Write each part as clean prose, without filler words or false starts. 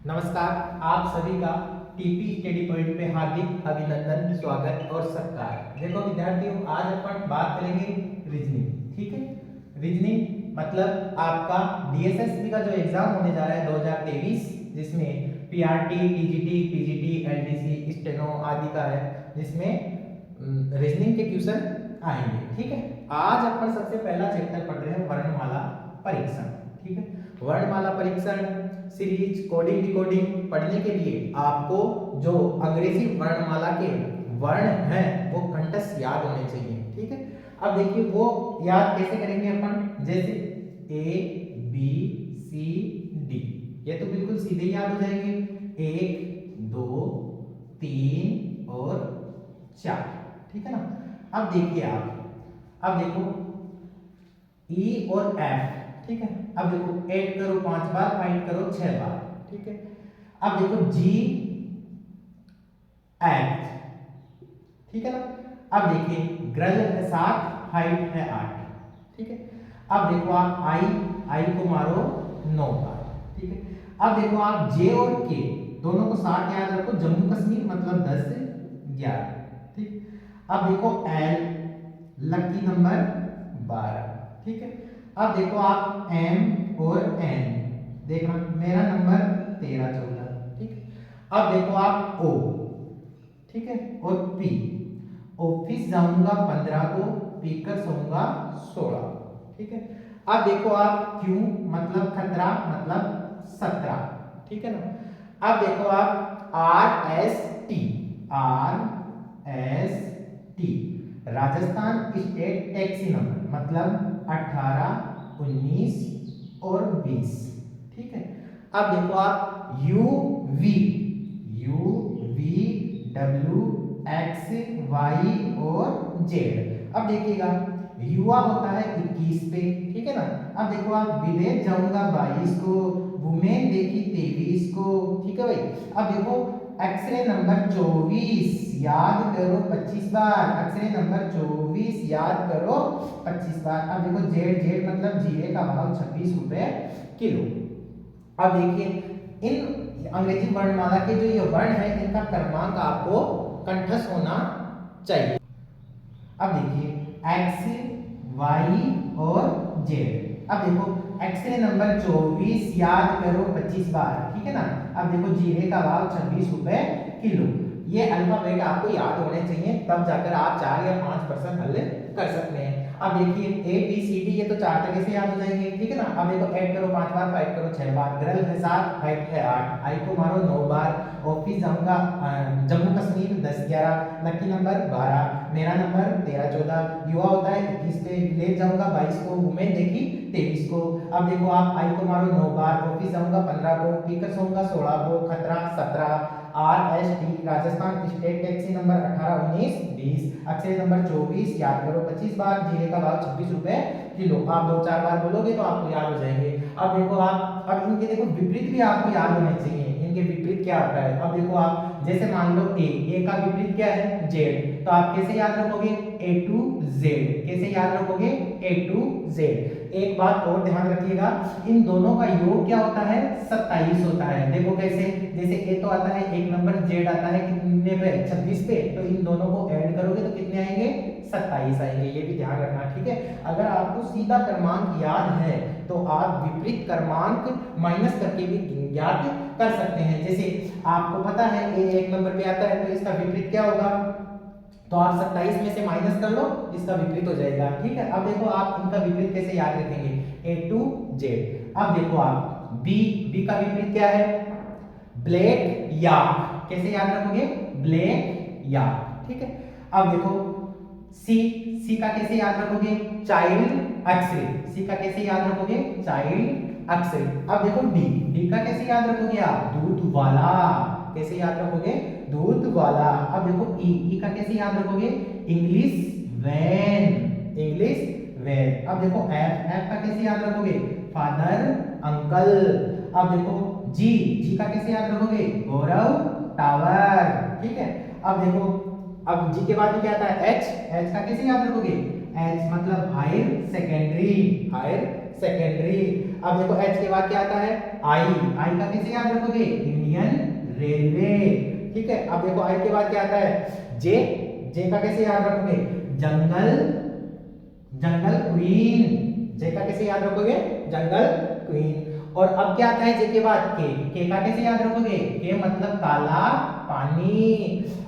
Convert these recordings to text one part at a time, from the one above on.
नमस्कार। आप सभी का टीपी स्टडी पॉइंट पे हार्दिक अभिनंदन, स्वागत और सत्कार। देखो विद्यार्थियों, आज अपन बात करेंगे रीजनिंग। ठीक है, रीजनिंग मतलब आपका डीएसएसबी का जो एग्जाम होने जा रहा है 2023, जिसमें PRT, TGT, PGT, LDC, steno आदि का है, जिसमें रीजनिंग के क्वेश्चन आएंगे। ठीक है, आज अपन सबसे पहला चैप्टर पढ़ रहे हैं वर्णमाला परीक्षण। ठीक है, वर्णमाला परीक्षण सीरीज कोडिंग डिकोडिंग पढ़ने के लिए आपको जो अंग्रेजी वर्णमाला के वर्ण हैं वो कंठस्थ याद होने चाहिए। ठीक है, अब देखिए वो याद कैसे करेंगे अपन, जैसे ए बी सी डी, ये तो बिल्कुल सीधे याद हो जाएंगे। 1 2 3 और 4। ठीक है ना। अब देखिए अब देखो ई और एफ। ठीक है, अब देखो ऐड करो 5 बार, फाइंड करो 6 बार। ठीक है, अब देखो जी एच। ठीक है ना। अब देखिए ग्रल है 7, हाइट है 8। ठीक है, अब देखो आप आई को मारो 9 बार। ठीक है, अब देखो आप जे और के दोनों को 7 याद रखो, जम्मू कश्मीर मतलब 10 से 11। ठीक, अब देखो एल लकी नंबर 12। ठीक है, अब देखो आप एम और एन, देखना मेरा नंबर 13 14। ठीक है, अब देखो आप ओ। ठीक है, और पी, ऑफिस जाऊंगा 15 को, पी कर सोऊंगा 16। ठीक है, अब देखो आप क्यू मतलब खतरा मतलब 17। ठीक है ना। अब देखो आप are S T, Rajasthan state taxi number मतलब 18 19 और 20। ठीक है, अब देखो आप U V W X Y और जेड। अब देखिएगा युवा होता है 21 पे। ठीक है ना। अब देखो आप विदेश जाऊंगा 22 को, वुमेन देखी 23 को। ठीक है भाई। अब देखो एक्सरे नंबर 24 याद करो 25 बार, एक्सरे नंबर 24 याद करो 25 बार। अब देखो जेड जेड मतलब जीरे का भाव 26 रुपए किलो। अब देखिए इन अंग्रेजी वर्णमाला के जो ये वर्ण है इनका क्रमांक आपको कंठस्थ होना चाहिए। अब देखिए एक्स वाई और जेड। अब देखो एक्सरे नंबर 24 याद करो 25 बार। ठीक है ना। अब देखो जीरे का भाव 26 रुपए किलो। ये अल्फाबेट आपको याद होने चाहिए, तब जाकर आप 4 या 5% हल कर सकते हैं। अब देखिए ए बी सी डी, ये तो 4 तरह से याद हो जाएंगे। ठीक है ना। अब देखो ऐड करो 5 बार, फाइट करो 6 बार, ग्रल है 7, हाइट है 8, आई को मारो 9 बार, ऑफिस जाऊंगा जम्मू कश्मीर 10 11, लकी नंबर 12, मेरा नंबर 13 14, युवा होता है 21 पे, विलेज जाऊंगा 22 को, वुमेन देखी 23 को। अब देखो आप आई को मारो 9 बार, ऑफिस जाऊंगा 15 को, पीकर सोऊंगा 16 को, खतरा 17, are S T Rajasthan state taxi number 18 19 20, Akshay number 24 याद करो 25 बार, जीरे का भाव 26 रुपए किलो। आप 2 4 बार बोलोगे तो आपको याद हो जाएंगे। अब देखो आप, अब इनके देखो विपरीत भी आपको याद होने चाहिए। इनके विपरीत क्या होता है, अब देखो आप जैसे मान लो ए का विपरीत क्या है जेड, तो आप कैसे याद रखोगे ए टू जेड, कैसे याद रखोगे ए टू जेड। एक बात और ध्यान रखिएगा, इन दोनों का योग क्या होता है 27 होता है। देखो कैसे, जैसे ए तो आता है 1 नंबर, जेड आता है कितने पे 26 पे, तो इन दोनों को ऐड करोगे तो कितने आएंगे 27 आएंगे। ये भी ध्यान रखना। ठीक है, अगर आपको सीधा क्रमांक याद है तो आप विपरीत क्रमांक माइनस करके भी ज्ञात कर सकते हैं। जैसे आपको पता है ए 1 नंबर पे आता है तो इसका विपरीत क्या होगा, तो आप 27 में से माइनस कर लो, इसका विपरीत हो जाएगा। ठीक है, अब देखो आप इनका विपरीत कैसे याद रखेंगे ए टू जेड। अब देखो आप बी का विपरीत क्या है ब्लैक याक, कैसे याद रखोगे ब्लैक याक। ठीक है, अब देखो सी का कैसे याद रखोगे चाइल्ड अक्षरे, सी का कैसे याद रखोगे चाइल्ड अक्षरे। अब देखो डी का कैसे याद रखोगे आप दूध वाला, कैसे याद रखोगे दूध वाला। अब देखो ई का कैसे याद रखोगे इंग्लिश वैन, इंग्लिश वैन। अब देखो एफ का कैसे याद रखोगे फादर अंकल। अब देखो जी का कैसे याद रखोगे गौरव टावर। ठीक है, अब देखो अब जी के बाद में क्या आता है एच का कैसे याद रखोगे एच मतलब हायर सेकेंडरी, हायर सेकेंडरी। अब देखो एच के बाद क्या आता है, आई। आई का कैसे याद रखोगे, इंडियन रेलवे। ठीक है, अब देखो आई के बाद क्या आता है, जे। जे का कैसे याद रखोगे, जंगल, जंगल क्वीन। जे का कैसे याद रखोगे, जंगल क्वीन। और अब क्या आता है जे के बाद, के का कैसे याद रखोगे, के मतलब काला पानी।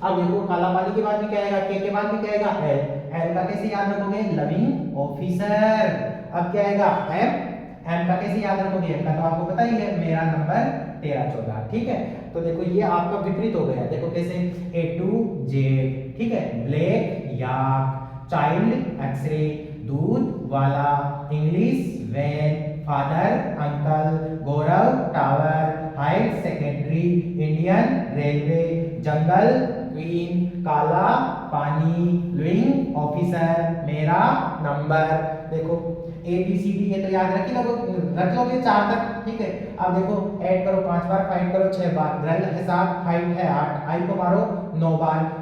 अब देखो काला पानी के बाद में क्या आएगा, के बाद में क्या आएगा, एल। एल का कैसे याद रखोगे, लविंग ऑफिसर। अब क्या आएगा, एम। एम का कैसे याद रखोगे, एम का तो आपको पता ही है, मेरा नंबर 13 14। ठीक है, तो देखो ये आपका विपरीत हो गया, देखो कैसे, ए टू जेड। ठीक है, ब्लैक याक, चाइल्ड एक्सरे, दूध वाला, English van, father uncle, Gaurav tower, higher secondary, Indian railway, jungle queen, काला पानी, लिविंग ऑफिसर, मेरा नंबर। देखो ए बी सी डी ये तो याद रख लोगे 4 तक। ठीक है, अब देखो ऐड करो 5 बार, फाइंड करो 6 बार, रल है 7, फाइंड है 8, आई को मारो 9 बार,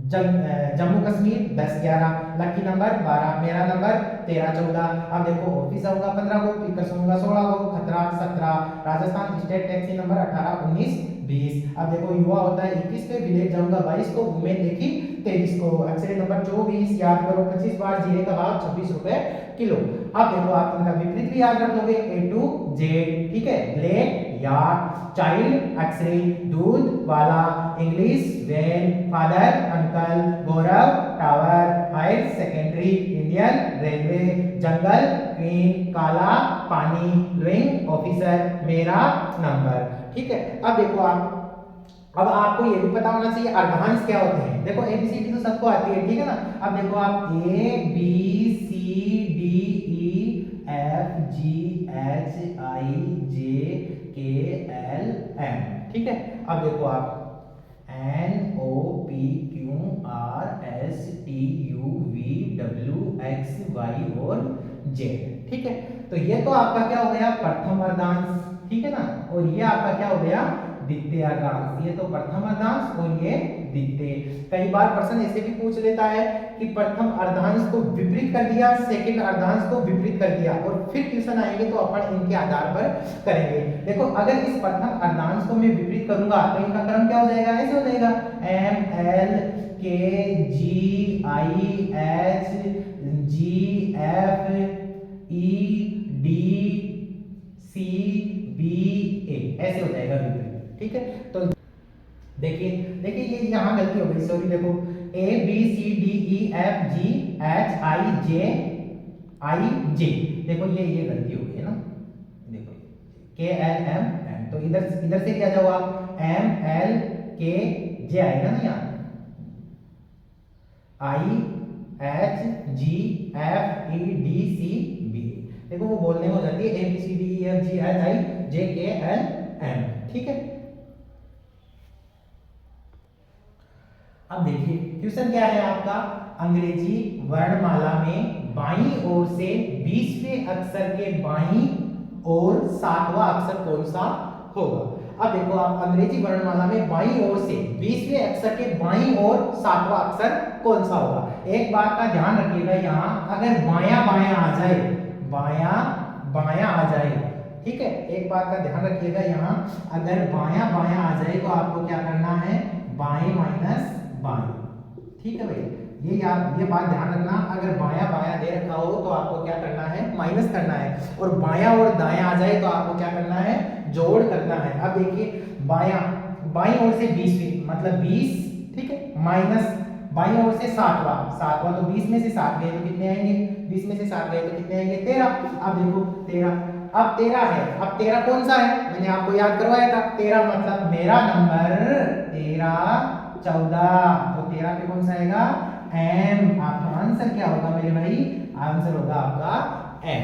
जम्मू कश्मीर 10 11, लकी नंबर 12, मेरा नंबर 13 14। अब देखो ऑफिस होगा 15 को, पिकर्स होगा 16 को, खतरा 17, राजस्थान स्टेट टैक्सी नंबर 18 19 20। अब देखो युवा होता है 21 पे, विलेज जाऊंगा 22 को, वुमेन देखी 23 को, एक्सरे नंबर 24 याद करो 25 बार, जीरे का भाव 26 रुपए किलो। अब देखो आप इनका विपरीत भी याद रख लोगे, ए टू जेड। ठीक है, ब्लैक याक, चाइल्ड एक्सरे, दूध वाला, English van, father uncle, Gaurav tower, higher secondary, Indian railway, jungle queen, काला पानी, लिविंग ऑफिसर, मेरा नंबर। ठीक है, अब देखो आप, अब आपको ये भी पता होना चाहिए अर्धांश क्या होते हैं। देखो एबीसीडी तो सबको आती है, ठीक है ना। अब देखो आप A B C D E F G H I J K L M. ठीक है, अब देखो आप N O P Q R S T U V W X Y और जेड। ठीक है, तो ये तो आपका क्या हो गया, प्रथम अर्धांश। ठीक है ना, और ये आपका क्या हो गया, द्वितीय अर्धांश। ये तो प्रथम अर्धांश और ये द्वितीय। कई बार प्रश्न ऐसे भी पूछ लेता है कि प्रथम अर्धांश को विपरीत कर दिया, सेकंड अर्धांश को विपरीत कर दिया, और फिर ट्यूशन आएंगे तो अपन इनके आधार पर करेंगे। देखो अगर इस प्रथम अर्धांश को मैं विपरीत करूंगा तो इनका क्रम क्या हो जाएगा, ऐसे हो जाएगा, M L K G I H G F E D C B A, ऐसे हो जाएगा विपरीत। ठीक है, तो देखिए देखिए ये यहाँ गलती हो गई, सॉरी। देखो A B C D E F G H I J, देखो ये गलती हो गई है ना। देखो के एल एम एम, तो इधर से क्या जाओ आप, एम एल के जे आएगा ना यहाँ, I H G F E D C B. देखो वो बोलने में हो जाती है A B C D E F G H I J K L M. ठीक है, अब देखिए क्वेश्चन क्या है आपका, अंग्रेजी वर्णमाला में बाईं ओर से 20वें अक्षर के बाईं ओर 7वां अक्षर कौन सा होगा। अब देखो आप अंग्रेजी वर्णमाला में बाईं ओर से 20वें अक्षर के बाईं ओर 7वां अक्षर कौन सा होगा। एक बात का ध्यान रखिएगा, यहाँ अगर बायां बायां आ जाए, बायां बायां आ जाए, ठीक है, एक बात का ध्यान रखिएगा, यहाँ अगर बायां बायां आ जाए तो आपको क्या करना है, बाएं माइनस बाएं। ठीक है भाई, ये बात ध्यान रखना, अगर बायां बायां दे रखा हो तो आपको क्या करना है, माइनस करना है, और बायां और दायां आ जाए तो आपको क्या करना है, जोड़ करना है। अब देखिए बायां, बाईं ओर से 20 मतलब 20, ठीक है, माइनस बाईं ओर से 7वां तो 20 में से 7 गए तो कितने आएंगे, 20 में से 7 गए तो कितने आएंगे, 13। अब देखो 13, अब 13 है, अब 13 कौन सा है, मैंने आपको याद करवाया था, 13 मतलब मेरा नंबर 13 14, तो 13 पे कौन सा आएगा, एम। आपका आंसर क्या होगा मेरे भाई, आंसर होगा आपका एम।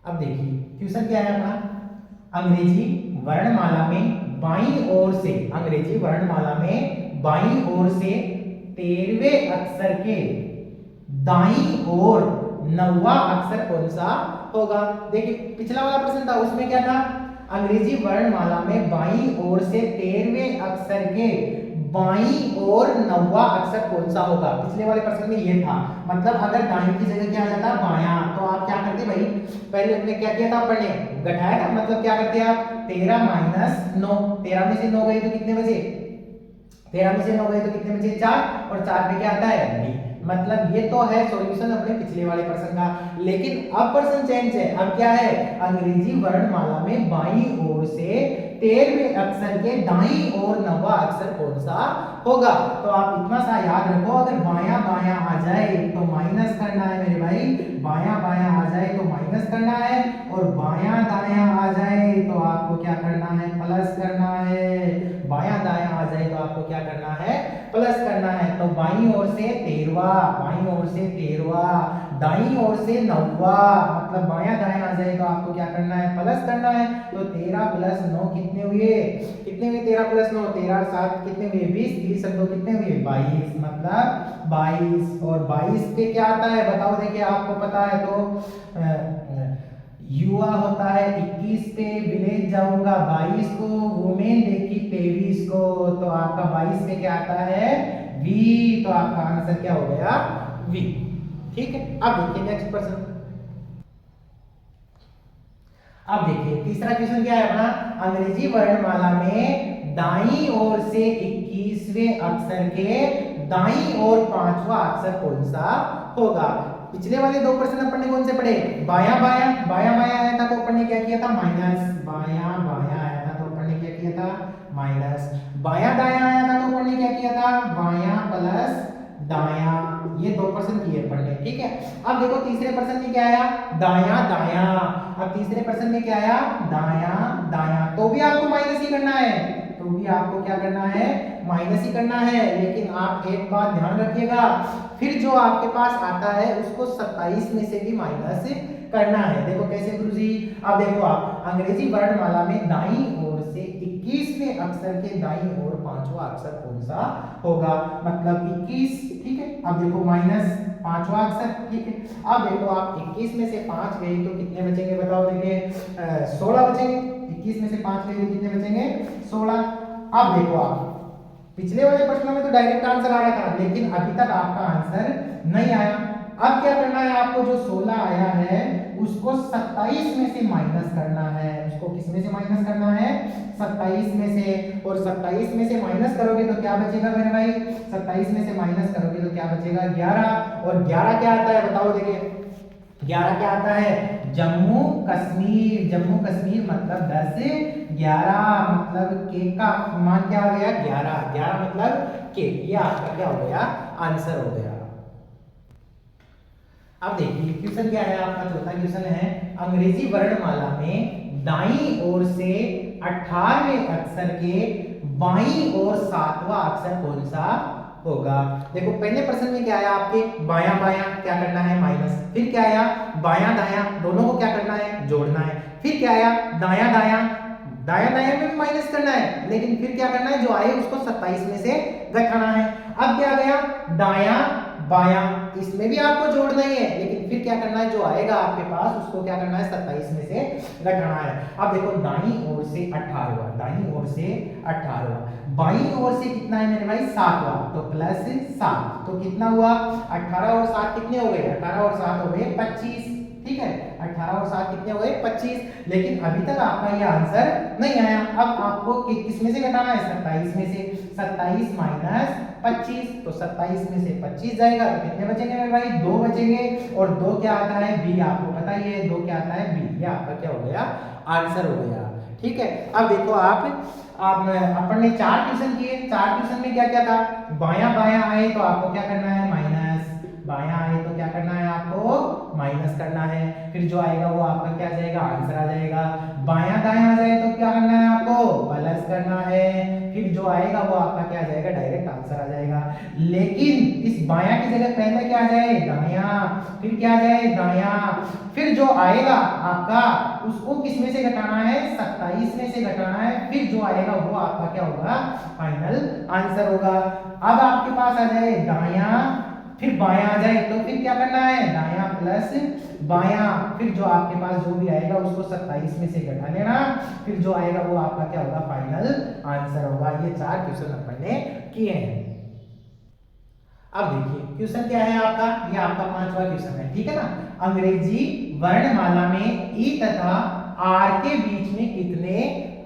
अब देखिए क्वेश्चन क्या है अपना, अंग्रेजी वर्णमाला में बाईं ओर से, अंग्रेजी वर्णमाला में बाईं ओर से 13वें अक्षर के दाईं ओर 9वां अक्षर कौन सा होगा। देखिए पिछला वाला प्रश्न था, उसमें क्या था, अंग्रेजी वर्णमाला में बाईं ओर से 13वें अक्षर के बाई और नौवा अक्षर कौन सा होगा। पिछले वाले प्रश्न में ये था, मतलब अगर दाई की जगह क्या आ जाता बाया, तो आप क्या करते भाई, पहले हमने क्या किया था, अपन ने घटाया था, मतलब क्या करते आप 13 माइनस 9, 13 में से 9 गए तो कितने बचे, 13 में से 9 गए तो कितने बचे 4, और 4 पे क्या आता है b। मतलब ये तो है सॉल्यूशन अपने पिछले वाले प्रश्न का। लेकिन अब प्रश्न चेंज है, अब क्या है, अंग्रेजी वर्णमाला में बाईं ओर से 13वें अक्षर के दाईं ओर 9वां अक्षर कौन सा होगा। तो आप इतना सा याद रखो, अगर बायां बायां आ जाए तो माइनस करना है मेरे भाई, बायां बायां आ जाए तो माइनस करना है, और बायां दायां आ जाए तो आपको क्या करना है, प्लस करना है। बायां दायां आ जाए तो आपको क्या करना है, प्लस करना है। तो बाईं ओर से 13वां, बाईं ओर से 13वां, दाईं ओर से 9वां, मतलब बायां दायां आ जाए तो आपको क्या करना है, प्लस करना है। तो 13 प्लस 9 कितने हुए, कितने हुए, 13 प्लस 9, 13 7 कितने हुए 20, 20 सब 2 कितने हुए 22, मतलब 22। और 22 पे क्या आता है बताओ, देखिए आपको पता है तो युवा होता है 21 पे, विलेज जाऊंगा 22 को, वुमेन देखी 23 को, तो आपका 22 पे क्या आता है वी, तो आपका आंसर क्या हो गया वी। ठीक है, अब देखिए नेक्स्ट क्वेश्चन। अब देखिए तीसरा क्वेश्चन क्या है अपना, अंग्रेजी वर्णमाला में दाईं ओर से 21वें अक्षर के दाईं ओर 5वां अक्षर कौन सा होगा। पिछले वाले दो प्रश्न अपन ने कौन से पढ़े, बायां बायां, बायां बायां आया था तो अपन ने क्या किया था माइनस, बायां बायां आया था तो अपन ने क्या किया था माइनस, बायां दायां आया था तो अपन ने क्या किया था बायां प्लस दायां। ये दो प्रश्न किए अपन ने, ठीक है। अब देखो तीसरे प्रश्न में क्या आया, दायां दायां। अब तीसरे प्रश्न में क्या आया, दायां दायां, तो भी आपको माइनस ही करना है, तो भी आपको क्या करना है माइनस ही करना है। लेकिन आप एक बात ध्यान रखिएगा, फिर जो आपके पास आता है उसको 27 में से भी माइनस करना है। देखो कैसे गुरुजी, अब देखो आप अंग्रेजी वर्णमाला में दाईं ओर से 21वें अक्षर के दाईं ओर 5वां अक्षर कौन सा होगा, मतलब 21, ठीक है। अब देखो माइनस 5वां अक्षर, ठीक है। अब देखो आप 21 में से 5 गए तो कितने बचेंगे बताओ, देखिए 16 बचेंगे। 21 में से 5 गए तो कितने बचेंगे 16। अब देखो आप पिछले वाले प्रश्नों में तो डायरेक्ट आंसर आ रहा था, लेकिन अभी तक आपका आंसर नहीं आया। अब क्या करना है आपको, जो 16 आया है उसको 27 में से माइनस करना है। उसको किस में से माइनस करना है 27 में से, और 27 में से माइनस करोगे तो क्या बचेगा मेरे भाई, 27 में से माइनस करोगे तो क्या बचेगा 11, और 11 क्या आता है बताओ, देखिए 11 क्या आता है जम्मू कश्मीर। जम्मू कश्मीर मतलब 10 11, मतलब के का मान क्या हो गया 11, 11 मतलब के, ये आपका क्या हो गया आंसर हो गया। अब देखिए क्वेश्चन क्या है आपका, चौथा क्वेश्चन है अंग्रेजी वर्णमाला में दाईं ओर से 18वें अक्षर के बाईं ओर 7वां अक्षर कौन सा होगा। देखो पहले प्रश्न में क्या आया आपके, बायां बायां क्या करना है माइनस, फिर क्या आया बायां दायां, दोनों को क्या करना है जोड़ना है, फिर क्या आया दायां दायां, दायां दायां में भी माइनस करना है, लेकिन फिर क्या करना है जो आए उसको 27 में से घटाना है। अब क्या गया दायां बायां, इसमें भी आपको जोड़ना ही है, लेकिन फिर क्या करना है जो आएगा आपके पास उसको क्या करना है 27 में से घटाना है। अब देखो दाईं ओर से 18वां, दाईं ओर से 18वां, बाईं ओर से कितना है मेरे भाई 7वां, तो प्लस 7, तो कितना हुआ 18 और 7 कितने हो गए, 18 और 7 हो गए 25, ठीक है। 18 और 7 कितने हो गए 25, लेकिन अभी तक आपका ये आंसर नहीं आया। अब आपको किस में से घटाना है 27 में से, 27 माइनस 25, तो 27 में से 25 जाएगा तो कितने बचेंगे मेरे भाई 2 बचेंगे, और 2 क्या आता है बी, आपको पता ही है 2 क्या आता है बी, ये आपका क्या हो गया आंसर हो गया, ठीक है। अब देखो आप अपन ने 4 ट्यूशन किए, 4 ट्यूशन में क्या क्या था, बायां बायां आए तो आपको क्या करना है माइनस, बायां आए तो क्या करना है आपको माइनस करना है, फिर जो आएगा वो आपका क्या जाएगा आंसर आ जाएगा। बायां दायां आ जाए तो क्या करना है आपको प्लस करना है, फिर जो आएगा वो आपका क्या आ जाएगा डायरेक्ट आंसर आ जाएगा। लेकिन इस बायां की जगह पहले क्या आ जाए दायां, फिर क्या आ जाए दायां, फिर जो आएगा आपका उसको किस में से घटाना है 27 में से घटाना है, फिर जो आएगा वो आपका क्या होगा फाइनल आंसर होगा। अब आपके पास आ जाए दायां फिर बायां आ जाए तो फिर क्या करना है, दायां प्लस बायां, फिर जो आपके पास जो भी आएगा उसको 27 में से घटा लेना, फिर जो आएगा वो आपका क्या होगा, फाइनल आंसर होगा। ये 4 क्वेश्चन अपन ने किए हैं। अब देखिए क्वेश्चन क्या है आपका, ये आपका 5वां क्वेश्चन है, ठीक है ना। अंग्रेजी वर्णमाला में ई तथा आर के बीच में कितने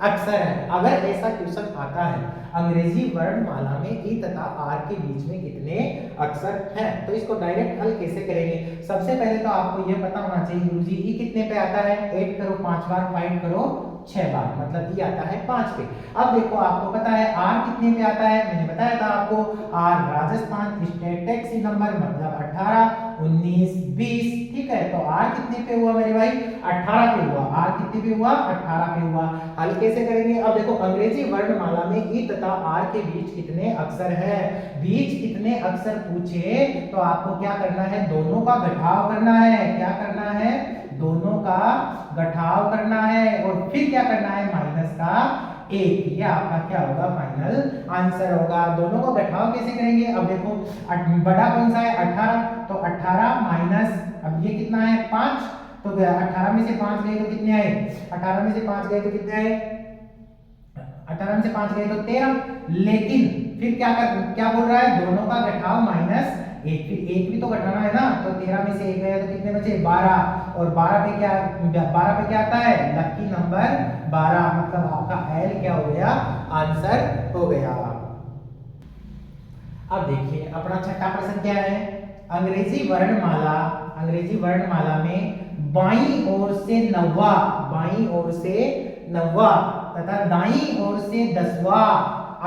अक्षर हैं? अगर ऐसा क्वेश्चन आता है, अंग्रेजी वर्णमाला में ई तथा आर के बीच में कितने अक्षर हैं, तो इसको डायरेक्ट हल कैसे करेंगे? सबसे पहले तो आपको ये पता होना चाहिए गुरुजी ई कितने पे आता है, 8 करो 5 बार, फाइंड करो 6 बार, मतलब ये आता है 5 पे। अब देखो आपको पता है आर कितने पे आता है, मैंने बताया था आपको, R Rajasthan state taxi number, मतलब 18 19 20, ठीक है। तो आर कितने पे हुआ मेरे भाई, 18 पे हुआ। आर कितने पे हुआ, 18 पे हुआ। हल कैसे करेंगे? अब देखो अंग्रेजी वर्णमाला में ई तथा आर के बीच कितने अक्षर है, बीच कितने अक्षर पूछे तो आपको क्या करना है, दोनों का घटाव करना है। क्या करना है, दोनों का घटाव करना है, और फिर क्या करना है, माइनस का 1। ये आपका क्या होगा, फाइनल आंसर होगा। दोनों को घटाव कैसे करेंगे? अब देखो बड़ा कौन सा है, 18, तो 18 माइनस, अब ये कितना है 5, तो 18 में से 5 गए तो कितने आए, 18 में से 5 गए तो कितने आए, 18 में से 5 गए तो 13। लेकिन फिर क्या बोल रहा है, दोनों का घटाव माइनस 1, फिर 1 भी तो घटाना है ना, तो 13 में से 1 गया तो कितने बचे, 12, और 12 पे क्या आता है, लकी नंबर 12, मतलब आपका एल क्या हो गया, आंसर हो गया। अब देखिए अपना छठा प्रश्न क्या है, अंग्रेजी वर्णमाला में बाईं ओर से 9वां, बाईं ओर से 9वां तथा दाईं ओर से 10वां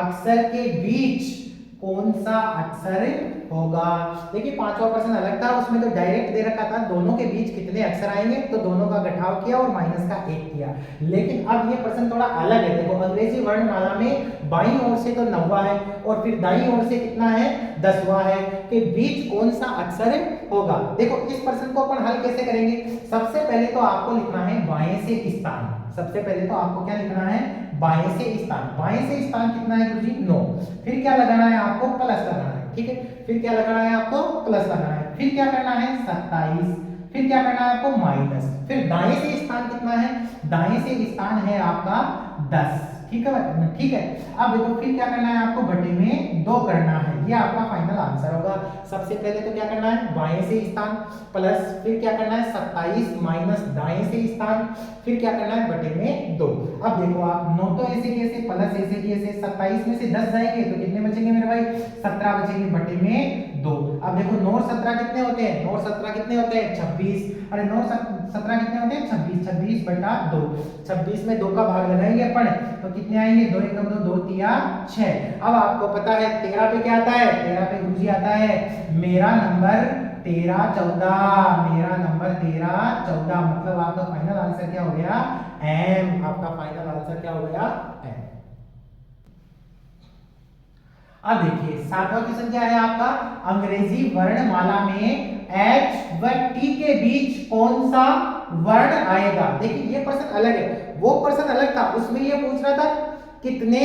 अक्षर के बीच कौन सा अक्षर होगा? देखिए 5वां प्रश्न अलग था, उसमें तो डायरेक्ट दे रखा था दोनों के बीच कितने अक्षर आएंगे, तो दोनों का घटाव किया और माइनस का 1 किया। लेकिन अब ये प्रश्न थोड़ा अलग है। देखो अंग्रेजी वर्णमाला में बाईं ओर से तो 9वां है और फिर दाईं ओर से कितना है, 10वां है, के बीच कौन सा अक्षर होगा? देखो इस प्रश्न को अपन हल कैसे करेंगे? सबसे पहले तो आपको लिखना है बाएं से स्थान। सबसे पहले तो आपको क्या लिखना है, बाएं से स्थान। बाएं से स्थान कितना है गुरुजी, 9। फिर क्या लगाना है आपको, प्लस लगाना है, ठीक है। फिर क्या लगाना है आपको, प्लस लगाना है। फिर क्या करना है, 27। फिर क्या करना है आपको, माइनस। फिर दाएं से स्थान कितना है, दाएं से स्थान है आपका 10, ठीक है, ठीक है। अब देखो फिर क्या करना है आपको, बटे में 2 करना है, ये आपका फाइनल आंसर होगा। सबसे पहले तो क्या करना है, बाएं से स्थान प्लस, फिर क्या करना है 27 माइनस दाएं से स्थान, फिर क्या करना है बटे में 2। अब देखो आप 9 तो ऐसे कैसे, प्लस ऐसे कैसे, 27 में से 10 जाएंगे तो कितने बचेंगे मेरे भाई, 17 बचेंगे, बटे में 2। अब देखो 9 और 17 कितने होते हैं, 9 और 17 कितने होते हैं, 26। अरे 9 17 कितने होते हैं, 26, 26 बटा 2। 26 में 2 का भाग लगाएंगे अपन तो कितने आएंगे, 2 एकम 2, 2 तिया 6। अब आपको पता है 13 पे क्या आता है, 13 पे गुरुजी आता है मेरा नंबर 13 14, मेरा नंबर 13 14, मतलब आपका फाइनल आंसर क्या हो गया, एम। आपका फाइनल आंसर क्या हो गया, एम। अब देखिए 7वां क्वेश्चन क्या है आपका, अंग्रेजी वर्णमाला में H व T के बीच कौन सा वर्ण आएगा? देखिए ये प्रश्न अलग है, वो प्रश्न अलग था, उसमें ये पूछ रहा था कितने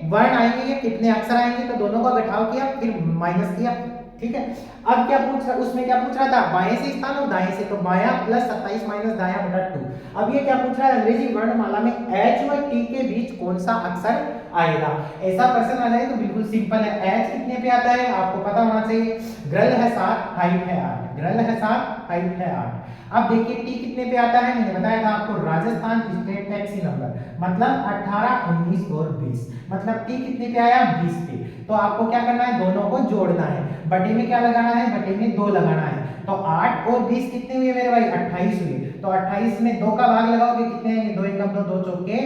वर्ण आएंगे या कितने अक्षर आएंगे, तो दोनों का घटाव किया फिर माइनस किया, ठीक है। अब क्या पूछ रहा, उसमें क्या पूछ रहा था, बाएं से स्थान और दाएं से, तो बायां प्लस 27 माइनस दायां बटा 2। अब ये क्या पूछ रहा है, अंग्रेजी वर्णमाला में H व T के बीच कौन सा अक्षर आएगा? ऐसा प्रश्न आ जाए तो बिल्कुल सिंपल है। H कितने पे आता है आपको पता होना चाहिए, ग्रल है 7, हाइट है 8, ग्रल है 7, हाइट है 8। अब देखिए T कितने पे आता है, मैंने बताया था आपको राजस्थान स्टेट टैक्सी नंबर, मतलब 18 19 और 20, मतलब T कितने पे आया, 20 पे। तो आपको क्या करना है, दोनों को जोड़ना है, बटे में क्या लगाना है, बटे में 2 लगाना है। तो 8 और 20 कितने हुए मेरे भाई, 28 हुए। तो 28 में 2 का भाग लगाओगे कितने आएंगे, 2 एकम 2, 2 चौके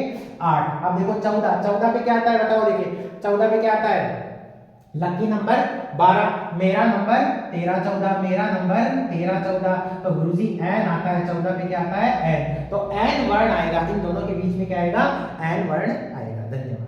8। अब देखो 14, 14 पे क्या आता है बताओ, देखिए 14 पे क्या आता है, लकी नंबर 12, मेरा नंबर 13 14, मेरा नंबर 13 14, तो गुरुजी एन आता है, 14 पे क्या आता है, एन। तो एन वर्ण आएगा, इन दोनों के बीच में क्या आएगा, एन वर्ण आएगा। धन्यवाद।